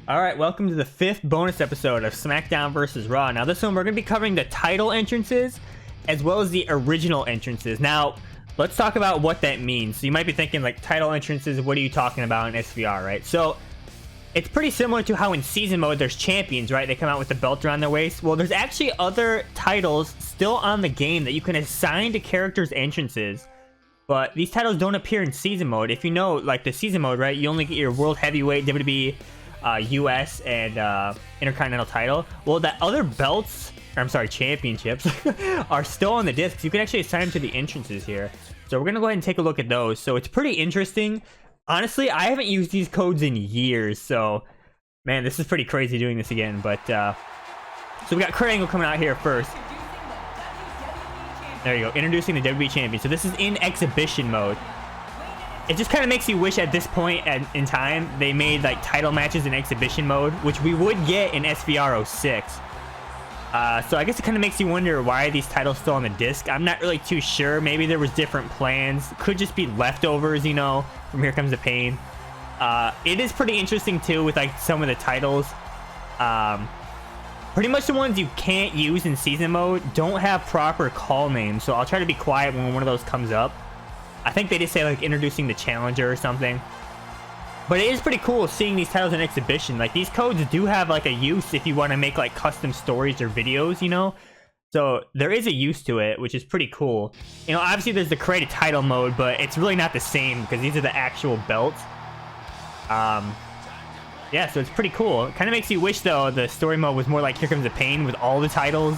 Alright, welcome to the 5th bonus episode of SmackDown vs. Raw. Now this one we're going to be covering the title entrances as well as the original entrances. Now, let's talk about what that means. So you might be thinking like title entrances, what are you talking about in SVR, right? So it's pretty similar to how in season mode there's champions, right? They come out with the belt around their waist. Well, there's actually other titles still on the game that you can assign to characters' entrances. But these titles don't appear in season mode. If you know, like the season mode, right? You only get your World Heavyweight, WWE US and Intercontinental title. Well, that other belts, or I'm sorry, championships, are still on the discs. You can actually assign them to the entrances here. So we're going to go ahead and take a look at those. So it's pretty interesting. Honestly, I haven't used these codes in years. So, man, this is pretty crazy doing this again. But, so we got Kurt Angle coming out here first. There you go, introducing the WWE Champion. So this is in exhibition mode. It just kind of makes you wish at this point in time they made like title matches in exhibition mode, which we would get in SVR 06. So I guess it kind of makes you wonder, why are these titles still on the disc? I'm not really too sure. Maybe there was different plans. Could just be leftovers, you know, from Here Comes the Pain. It is pretty interesting too with like some of the titles. Pretty much the ones you can't use in season mode don't have proper call names, so I'll try to be quiet when one of those comes up. I think they just say like introducing the challenger or something. But it is pretty cool seeing these titles in exhibition. Like these codes do have like a use if you want to make like custom stories or videos, you know? So there is a use to it, which is pretty cool. You know, obviously there's the create a title mode, but it's really not the same because these are the actual belts. Yeah, so it's pretty cool. It kind of makes you wish though the story mode was more like Here Comes the Pain with all the titles,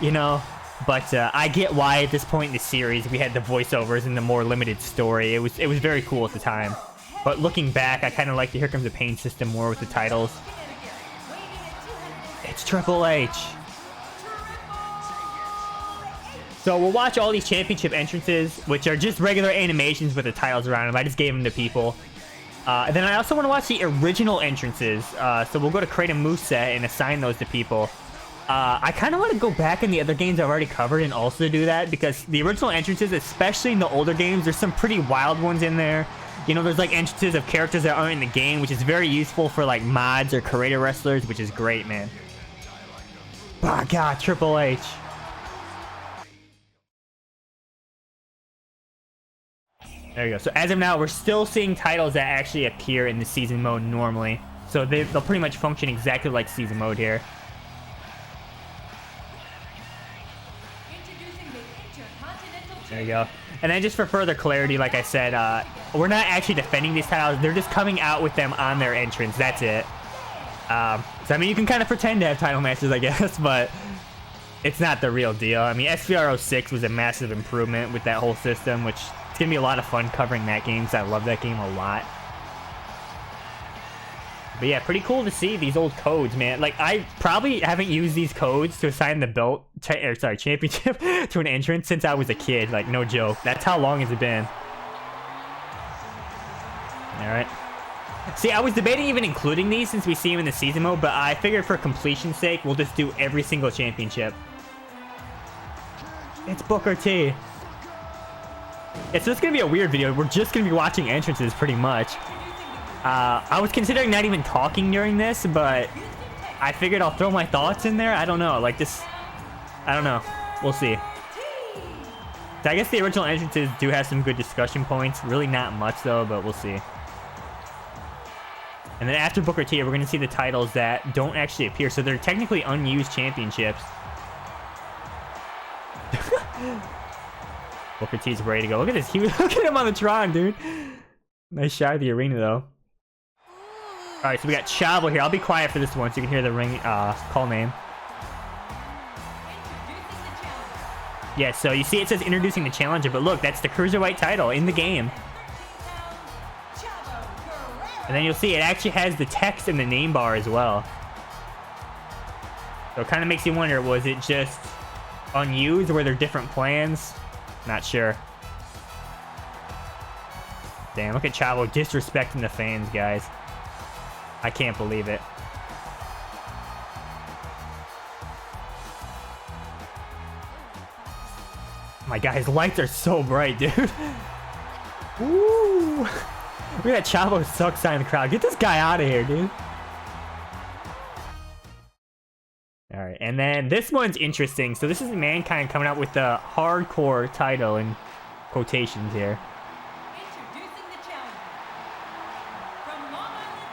you know? But I get why at this point in the series we had the voiceovers and the more limited story. It was very cool at the time. But looking back, I kind of like the Here Comes the Pain system more with the titles. It's Triple H. So we'll watch all these championship entrances, which are just regular animations with the titles around them. I just gave them to people. And then I also want to watch the original entrances. So we'll go to create a moveset and assign those to people. I kind of want to go back in the other games I've already covered and also do that, because the original entrances, especially in the older games, there's some pretty wild ones in there. You know, there's like entrances of characters that aren't in the game, which is very useful for like mods or creator wrestlers, which is great, man. Oh god, Triple H. There you go. So as of now, we're still seeing titles that actually appear in the season mode normally. So they'll pretty much function exactly like season mode here. There you go. And then just for further clarity, like I said, we're not actually defending these titles. They're just coming out with them on their entrance. That's it. So, I mean, you can kind of pretend to have title matches, I guess, but it's not the real deal. I mean, SVR 06 was a massive improvement with that whole system, which it's going to be a lot of fun covering that game because I love that game a lot. But yeah, pretty cool to see these old codes, man. Like, I probably haven't used these codes to assign the belt, championship to an entrance since I was a kid. Like, no joke. That's how long has it been. Alright. See, I was debating even including these since we see them in the season mode, but I figured for completion's sake, we'll just do every single championship. It's Booker T. It's just gonna be a weird video. We're just gonna be watching entrances pretty much. I was considering not even talking during this, but I figured I'll throw my thoughts in there. I don't know, like this, I don't know. We'll see. So I guess the original entrances do have some good discussion points. Really not much though, but we'll see. And then after Booker T, we're going to see the titles that don't actually appear. So they're technically unused championships. Booker T's ready to go. Look at this. Look at him on the Tron, dude. Nice shot of the arena, though. Alright, so we got Chavo here. I'll be quiet for this one so you can hear the ring call name. Yeah, so you see it says introducing the challenger, but look, that's the Cruiserweight title in the game. And then you'll see it actually has the text in the name bar as well. So it kind of makes you wonder, was it just unused? Were there different plans? Not sure. Damn, look at Chavo disrespecting the fans, guys. I can't believe it. My God, his lights are so bright, dude. Woo! Look at that Chavo suck sign in the crowd. Get this guy out of here, dude. All right, and then this one's interesting. So this is Mankind coming out with the hardcore title in quotations here.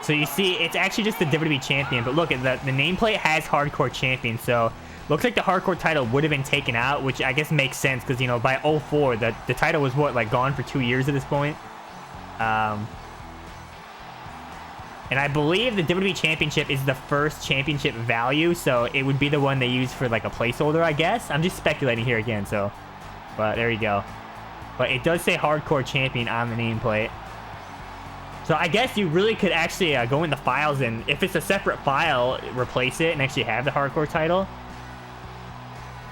So you see, it's actually just the WWE champion, but look, the nameplate has hardcore champion, so looks like the hardcore title would have been taken out, which I guess makes sense, because, you know, by 04, the title was, what, like, gone for 2 years at this point? And I believe the WWE Championship is the first championship value, so it would be the one they use for, like, a placeholder, I guess? I'm just speculating here again, so... But there you go. But it does say Hardcore Champion on the nameplate. So I guess you really could actually go in the files and, if it's a separate file, replace it and actually have the Hardcore title.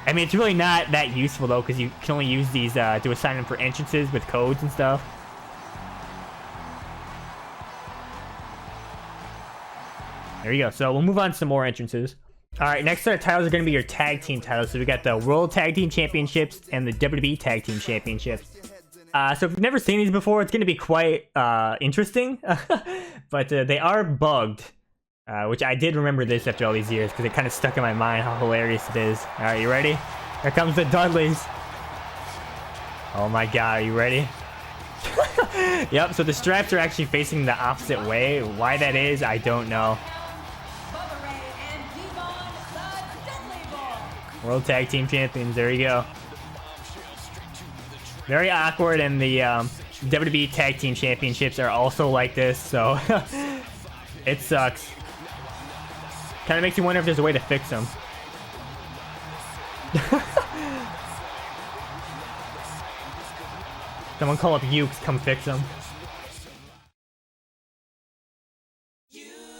I mean, it's really not that useful, though, because you can only use these to assign them for entrances with codes and stuff. There you go. So we'll move on to some more entrances. All right, next set of titles are going to be your tag team titles. So we got the World Tag Team Championships and the WWE Tag Team Championships. So if you've never seen these before, it's going to be quite interesting. But they are bugged, which I did remember this after all these years because it kind of stuck in my mind how hilarious it is. All right, you ready? Here comes the Dudleyz. Oh my God, are you ready? Yep, so the straps are actually facing the opposite way. Why that is, I don't know. World Tag Team Champions, there you go. Very awkward, and the WWE Tag Team Championships are also like this, so it sucks. Kind of makes you wonder if there's a way to fix them. Someone call up Ukes, come fix them.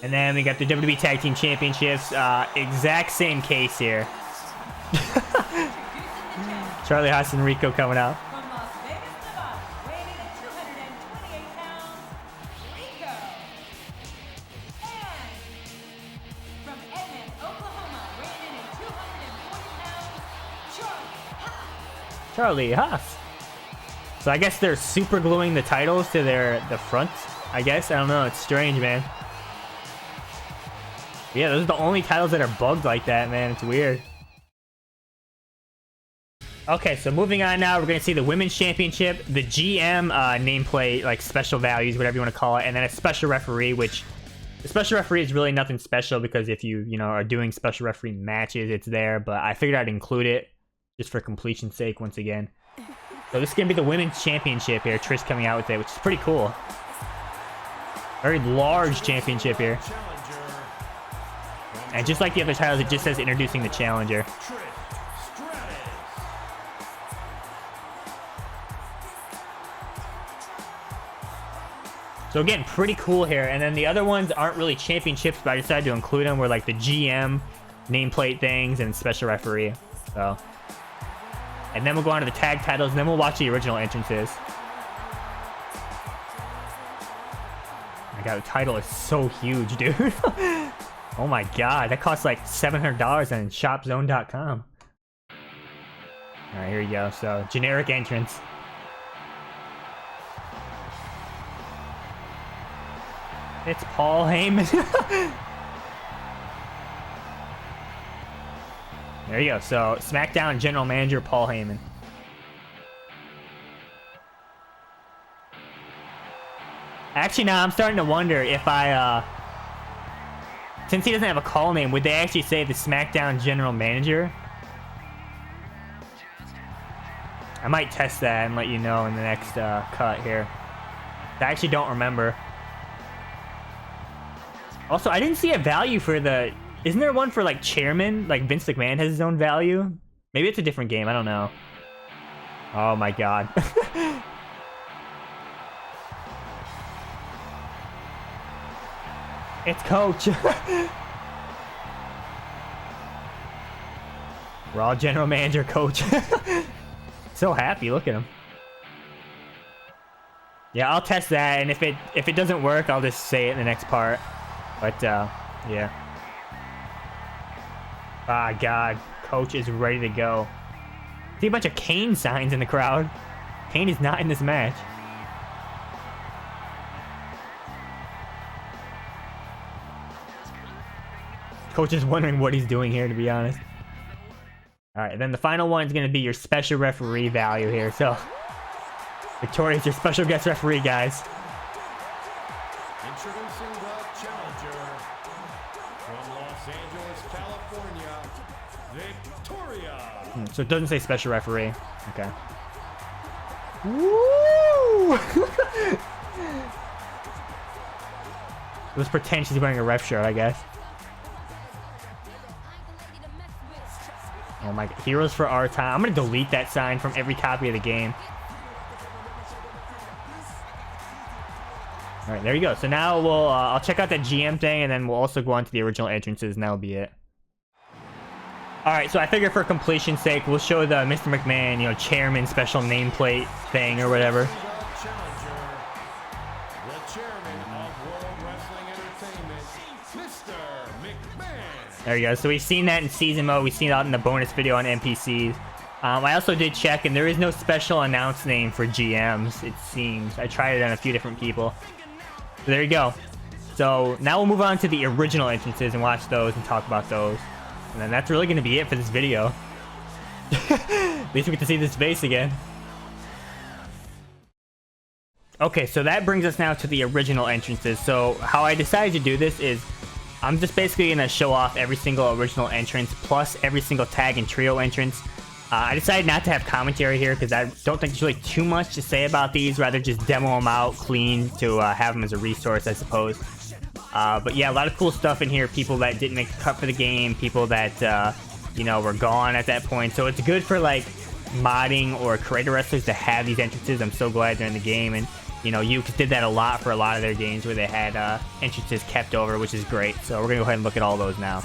And then we got the WWE Tag Team Championships, exact same case here. Charlie Haas and Rico coming out. Charlie Haas. So I guess they're super gluing the titles to the front. I guess, I don't know. It's strange, man. Yeah, those are the only titles that are bugged like that, man. It's weird. Okay, so moving on now, we're going to see the Women's Championship, the GM nameplate, like special values, whatever you want to call it, and then a special referee, which the special referee is really nothing special because if you know, are doing special referee matches, it's there, but I figured I'd include it just for completion's sake once again. So this is going to be the Women's Championship here, Trish coming out with it, which is pretty cool. Very large championship here. And just like the other titles, it just says introducing the challenger. So again, pretty cool here. And then the other ones aren't really championships, but I decided to include them. Were like the GM nameplate things and special referee. So, and then we'll go on to the tag titles, and then we'll watch the original entrances. My God, the title is so huge, dude. Oh my God, that costs like $700 on shopzone.com. All right, here you go. So generic entrance. It's Paul Heyman. There you go. So SmackDown General Manager Paul Heyman. Actually, now I'm starting to wonder if since he doesn't have a call name, would they actually say the SmackDown General Manager? I might test that and let you know in the next cut here. I actually don't remember. Also, I didn't see a value for the... Isn't there one for, like, Chairman? Like, Vince McMahon has his own value? Maybe it's a different game. I don't know. Oh, my God. It's Coach. Raw General Manager Coach. So happy. Look at him. Yeah, I'll test that, and if it doesn't work, I'll just say it in the next part. But, yeah. Ah, God. Coach is ready to go. See a bunch of Kane signs in the crowd. Kane is not in this match. Coach is wondering what he's doing here, to be honest. Alright, then the final one is going to be your special referee value here. So, Victoria's your special guest referee, guys. Introducing the challenger from Los Angeles, California, Victoria. So it doesn't say special referee. Okay. Woo! Let's pretend she's wearing a ref shirt, I guess. Oh my god. Heroes for our time. I'm gonna delete that sign from every copy of the game. Alright, there you go. So now we'll I'll check out that GM thing, and then we'll also go on to the original entrances, and that'll be it. Alright, so I figure for completion's sake, we'll show the Mr. McMahon, you know, chairman special nameplate thing or whatever. There you go. So we've seen that in season mode. We've seen it out in the bonus video on NPCs. I also did check, and there is no special announce name for GMs, it seems. I tried it on a few different people. So there you go. So now we'll move on to the original entrances and watch those and talk about those. And then that's really going to be it for this video. At least we get to see this face again. Okay, so that brings us now to the original entrances. So how I decided to do this is I'm just basically going to show off every single original entrance plus every single tag and trio entrance. I decided not to have commentary here because I don't think there's really too much to say about these. Rather just demo them out clean to have them as a resource, I suppose. But yeah, a lot of cool stuff in here. People that didn't make the cut for the game. People that, you know, were gone at that point. So it's good for, like, modding or creator wrestlers to have these entrances. I'm so glad they're in the game. And, you know, Yuke did that a lot for a lot of their games where they had entrances kept over, which is great. So we're going to go ahead and look at all those now.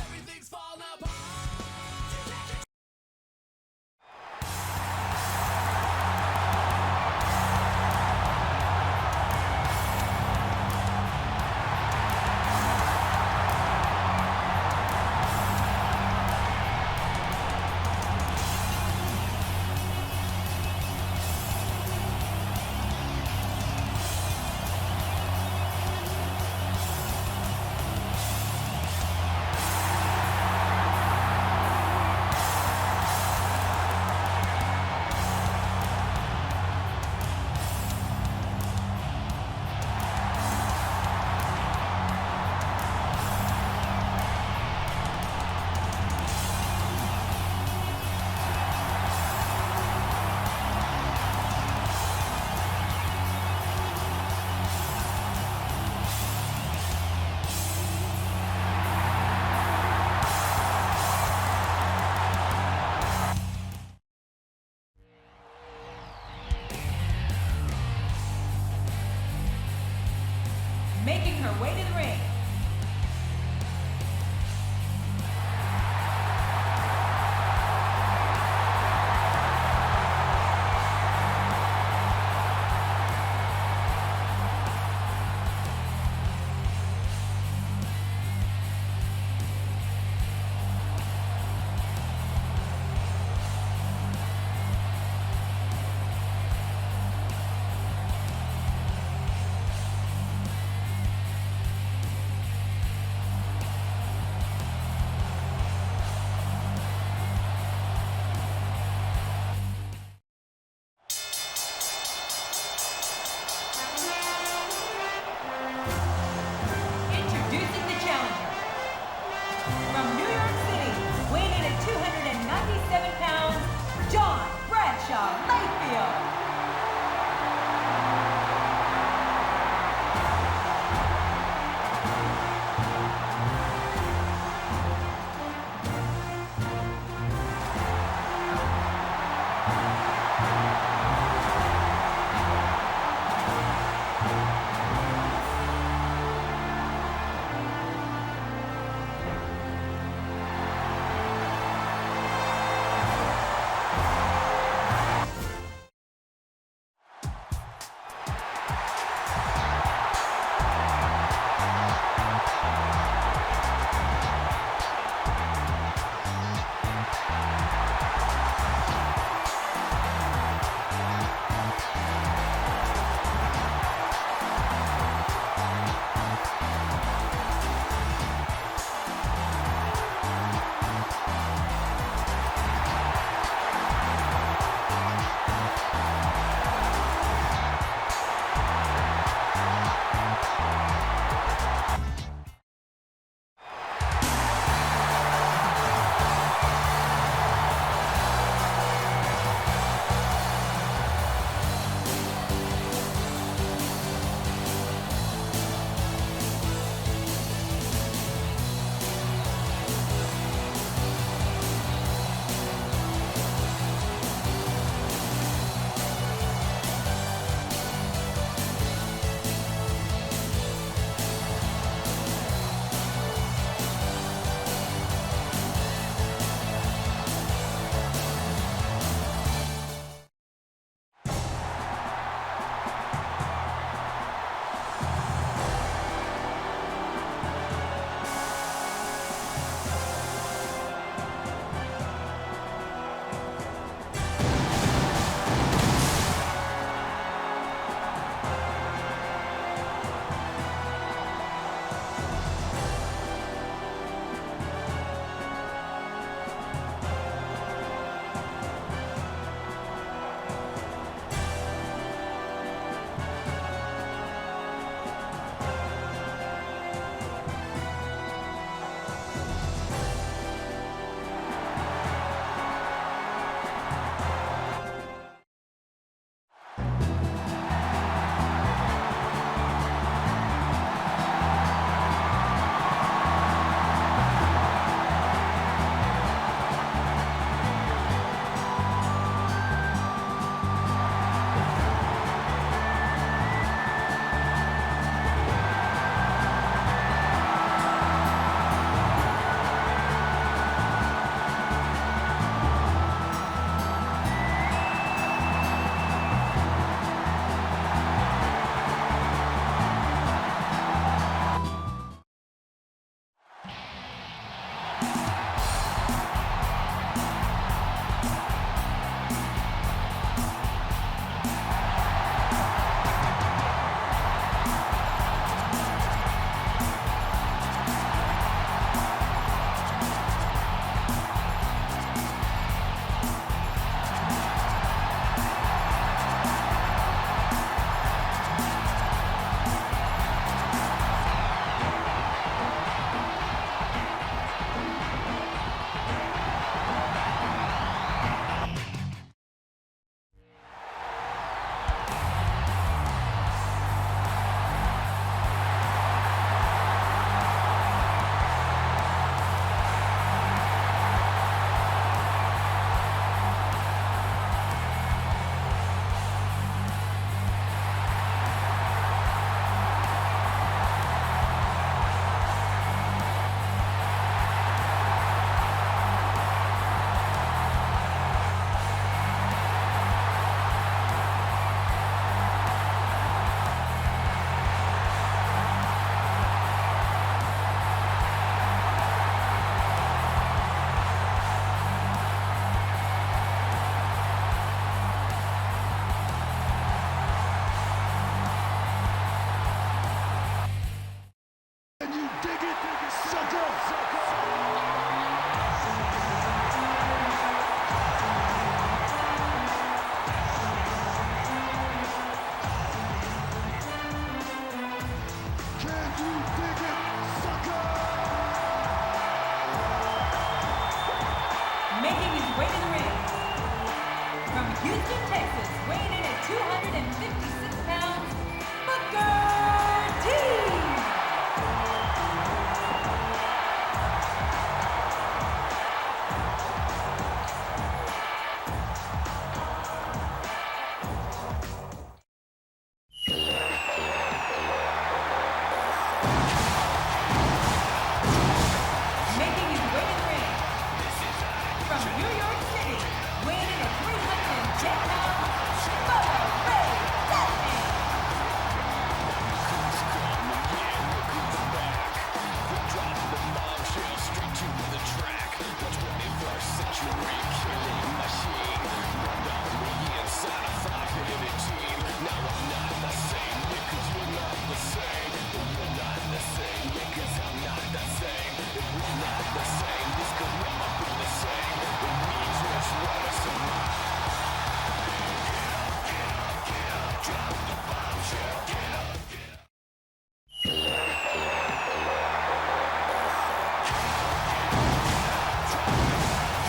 Houston, Texas, weighing in at 256 pounds, Booker T. Making his way to the ring, from New York City, weighing in at 310 pounds, Bubba Ray Dudley.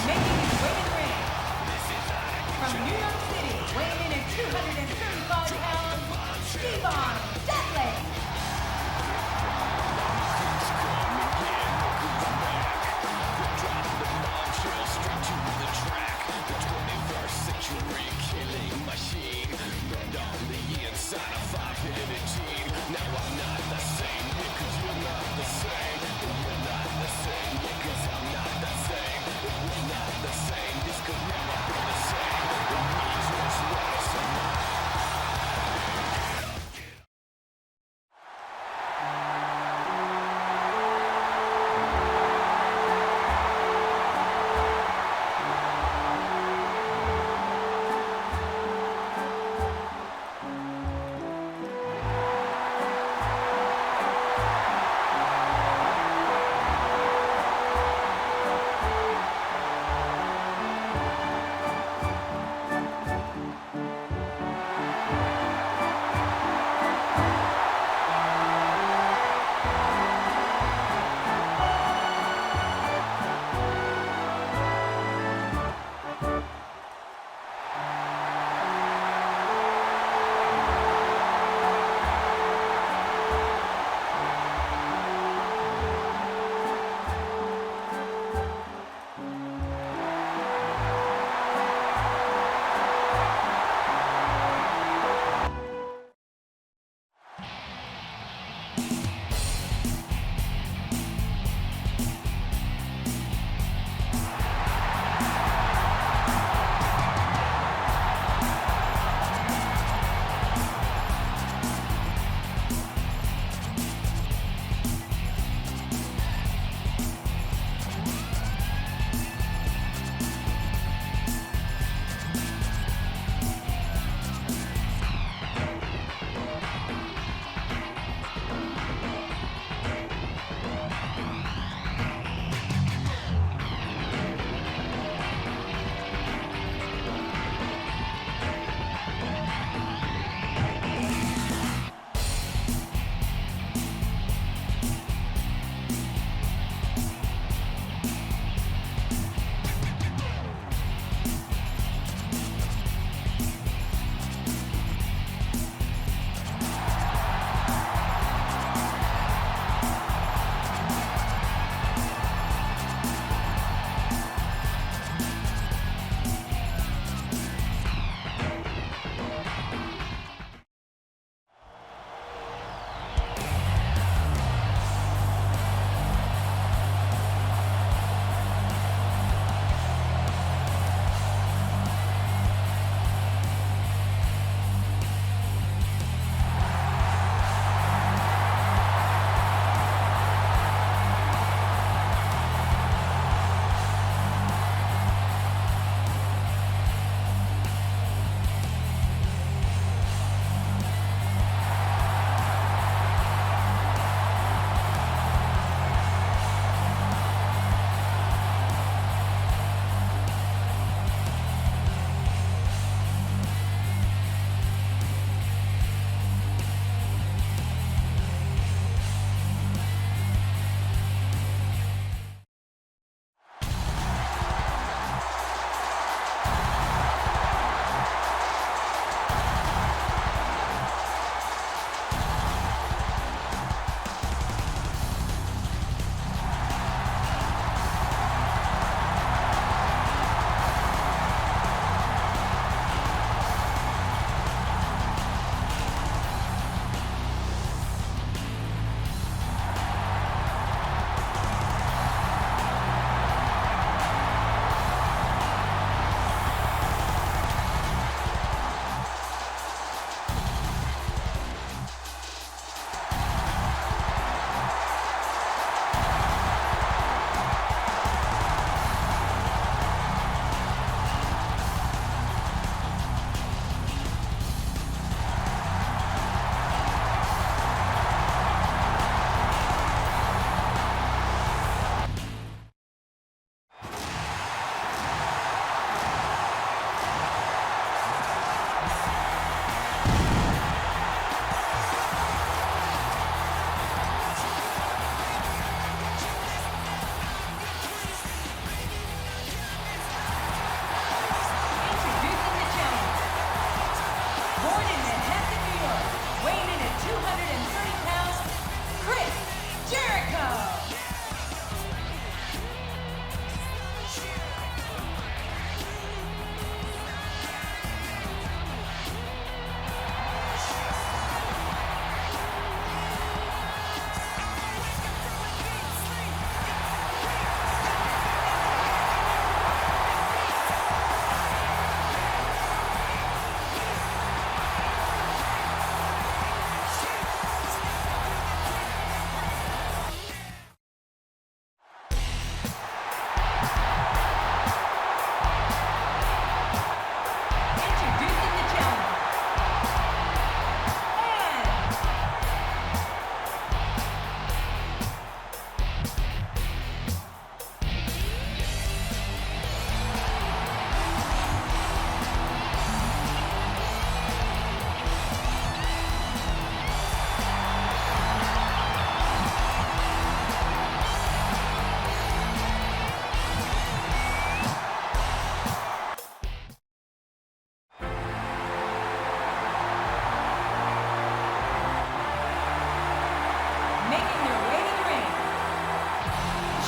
Making his way to the ring, from New York City, weighing in at 235 pounds, Steamon Dudley.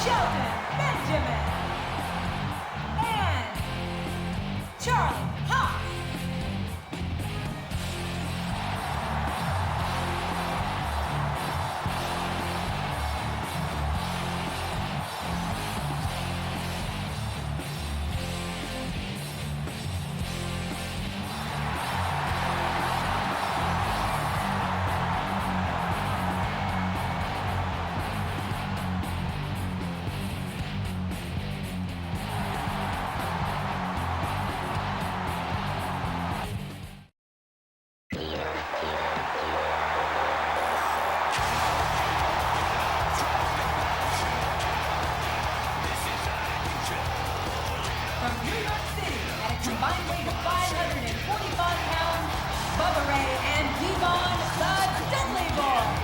Shelton Benjamin, and Charlie Haas. From New York City at a combined weight of 545 pounds, Bubba Ray and Devon, the Dudley Boys.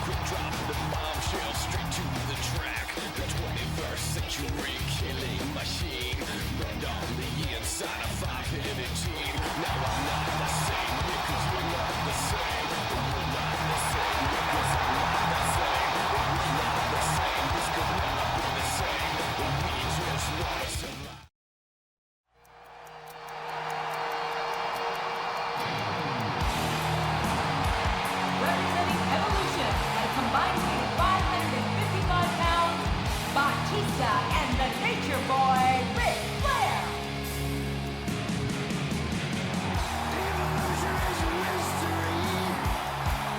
Quick drop the bombshell straight to the track. The 21st century killing machine. Burned on the inside a five-headed team. Now I'm not the same because we're not the same. We're not the same because I'm not the same. We're not the same. This could never be the same. We just want to survive. Representing Evolution at a combined weight of 555 pounds, Batista and the Nature Boy, Ric Flair. Evolution is a mystery,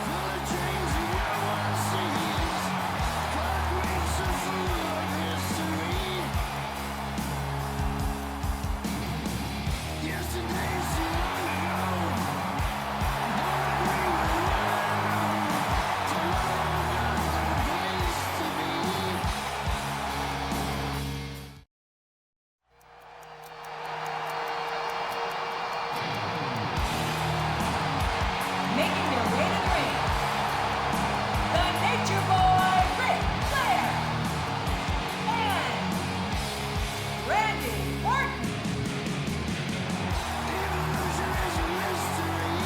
full of dreams and no one sees. God makes a fool of history. Yesterday's too long ago. Tomorrow got no place to be. Making their way to the ring, the Nature Boy, Ric Flair, and Randy Orton. Evolution is a mystery,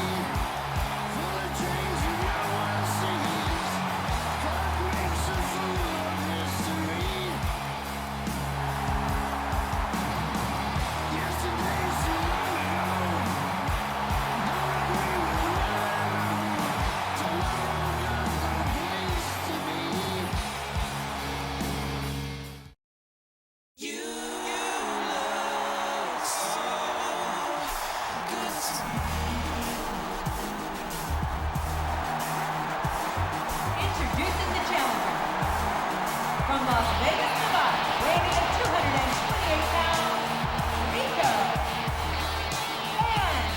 full of dreams and no one sees. God makes a fool of history. Yesterday's too long ago. Introducing the challenger. From Las Vegas, Nevada, weighing in at 228 pounds, Rico. And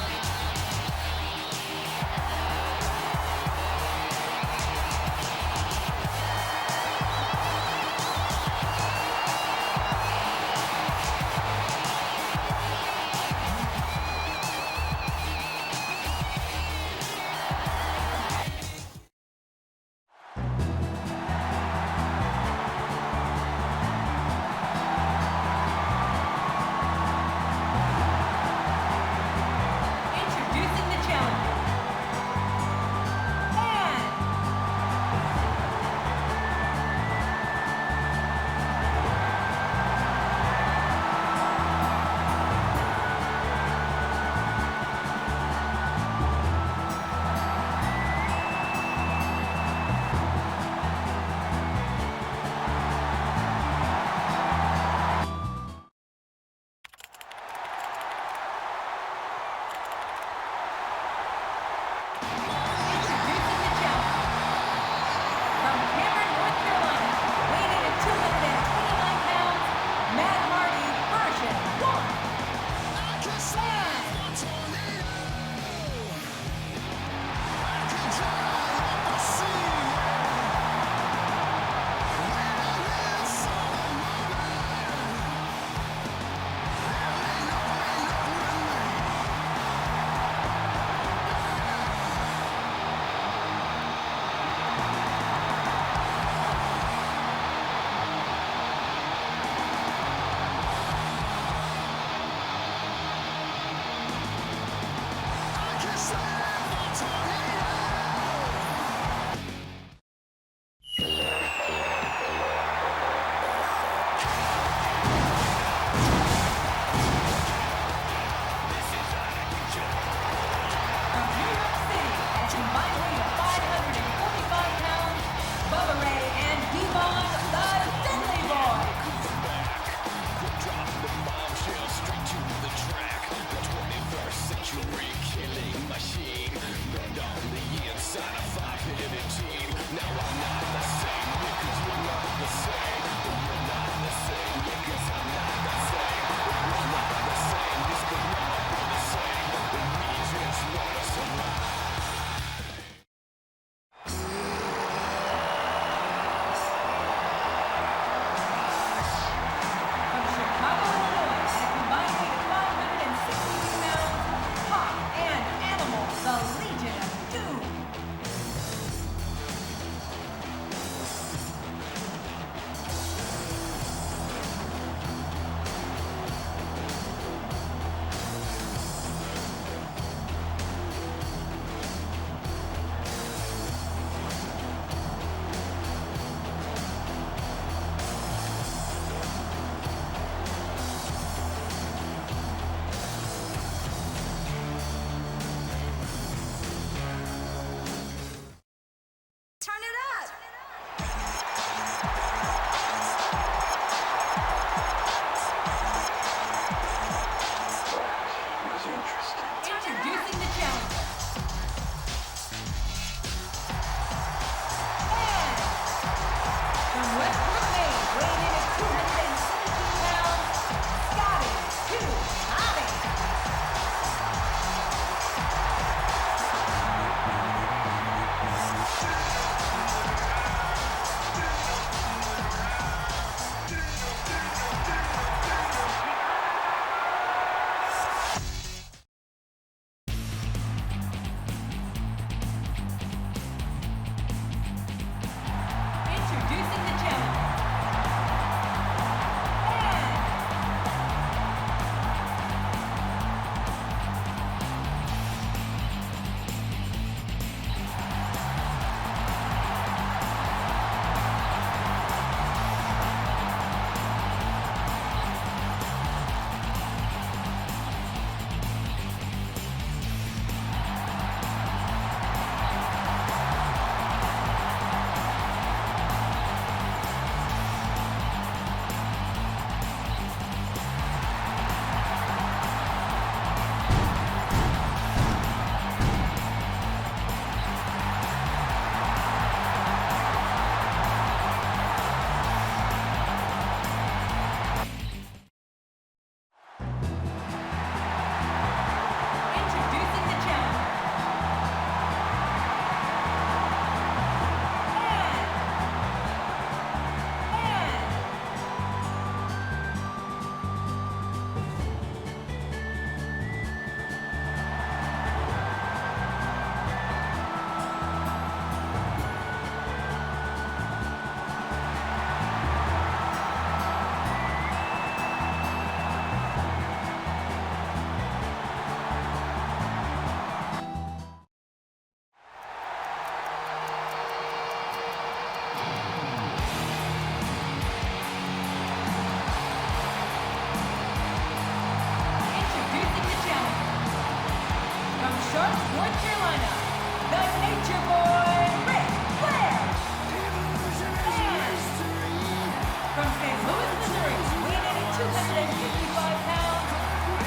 From St. Louis, Missouri, weighing in at 255 pounds,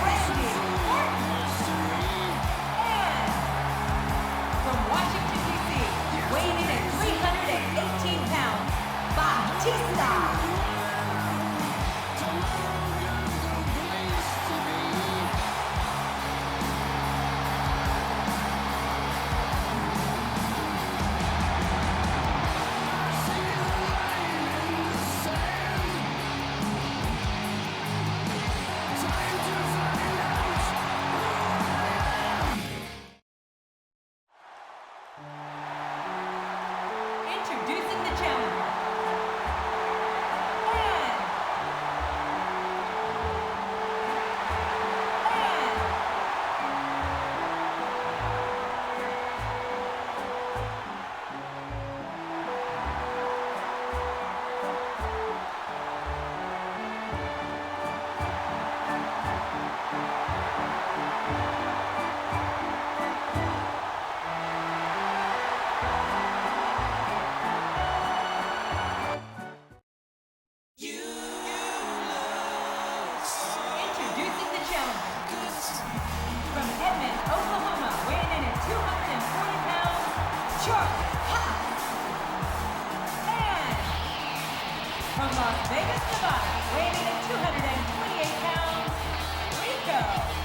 Randy Orton. And from Washington, D.C., weighing in at 318 pounds, Batista. Introducing the challenger. Introducing the challenger. From Edmond, Oklahoma, weighing in at 240 pounds, Haas. And from Las Vegas, Nevada, weighing in at 228 pounds, Rico.